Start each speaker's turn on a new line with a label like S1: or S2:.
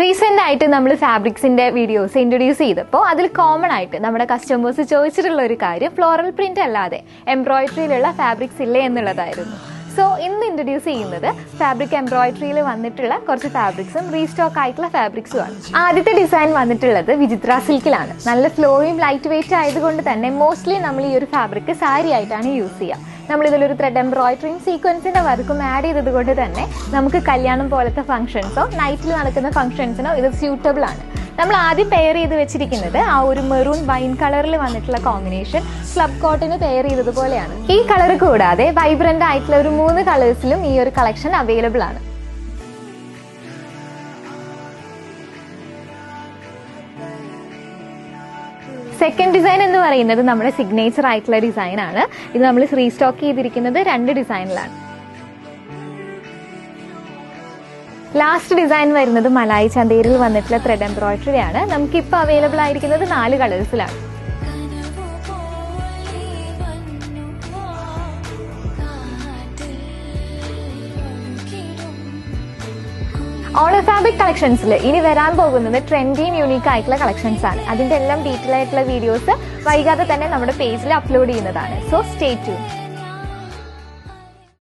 S1: Recent ആയിട്ട് നമ്മൾ ഫാബ്രിക്സിന്റെ videos introduce ചെയ്തപ്പോൾ അതിൽ കോമൺ ആയിട്ട് നമ്മുടെ കസ്റ്റമേഴ്സ് ചോദിച്ചിട്ടുള്ള ഒരു കാര്യം ഫ്ലോറൽ പ്രിന്റ് അല്ലാതെ എംബ്രോയിഡറിയിലുള്ള ഫാബ്രിക്സ് ഇല്ലേ എന്നുള്ളതായിരുന്നു. സോ ഇന്ന് ഇൻട്രൊഡ്യൂസ് ചെയ്യുന്നത് ഫാബ്രിക് എംബ്രോയിഡറിയിൽ വന്നിട്ടുള്ള കുറച്ച് ഫാബ്രിക്സും റീസ്റ്റോക്ക് ആയിട്ടുള്ള ഫാബ്രിക്സുമാണ്. ആദ്യത്തെ ഡിസൈൻ വന്നിട്ടുള്ളത് വിചിത്ര സിൽക്കിലാണ്. നല്ല ഫ്ലോയും ലൈറ്റ് വെയിറ്റ് ആയതുകൊണ്ട് തന്നെ മോസ്റ്റ്ലി നമ്മൾ ഈ ഒരു ഫാബ്രിക് സാരി ആയിട്ടാണ് യൂസ് ചെയ്യുക. നമ്മളിതിലൊരു ത്രെഡ് എംബ്രോയിഡറിയും സീക്വൻസിന്റെ വർക്കും ആഡ് ചെയ്തത് കൊണ്ട് തന്നെ നമുക്ക് കല്യാണം പോലത്തെ ഫംഗ്ഷൻസോ നൈറ്റിൽ നടക്കുന്ന ഫംഗ്ഷൻസിനോ ഇത് സ്യൂട്ടബിൾ ആണ്. നമ്മൾ ആദ്യം പെയർ ചെയ്ത് വെച്ചിരിക്കുന്നത് ആ ഒരു മെറൂൺ വൈൻ കളറിൽ വന്നിട്ടുള്ള കോമ്പിനേഷൻ ക്ലബ് കോട്ടിന് പെയർ ചെയ്തതുപോലെയാണ്. ഈ കളർ കൂടാതെ വൈബ്രന്റ് ആയിട്ടുള്ള ഒരു 3 കളേഴ്സിലും ഈ ഒരു കളക്ഷൻ അവൈലബിൾ ആണ്. സെക്കൻഡ് ഡിസൈൻ എന്ന് പറയുന്നത് നമ്മുടെ സിഗ്നേച്ചർ ആയിട്ടുള്ള ഡിസൈൻ ആണ്. ഇത് നമ്മൾ റീസ്റ്റോക്ക് ചെയ്തിരിക്കുന്നത് 2 ഡിസൈനിലാണ്. ലാസ്റ്റ് ഡിസൈൻ വരുന്നത് മലായി ചന്തേരിൽ വന്നിട്ടുള്ള ത്രെഡ് എംബ്രോയിഡറി ആണ്. നമുക്കിപ്പോൾ അവൈലബിൾ ആയിരിക്കുന്നത് 4 കളേഴ്സിലാണ്. ഓൾ ഫാബ്രിക് കളക്ഷൻസിൽ ഇനി വരാൻ പോകുന്നത് ട്രെൻഡിയും യൂണീക്ക് ആയിട്ടുള്ള കളക്ഷൻസ് ആണ്. അതിന്റെ എല്ലാം ഡീറ്റെയിൽ ആയിട്ടുള്ള വീഡിയോസ് വൈകാതെ തന്നെ നമ്മുടെ പേജിൽ അപ്ലോഡ് ചെയ്യുന്നതാണ്. So stay tune.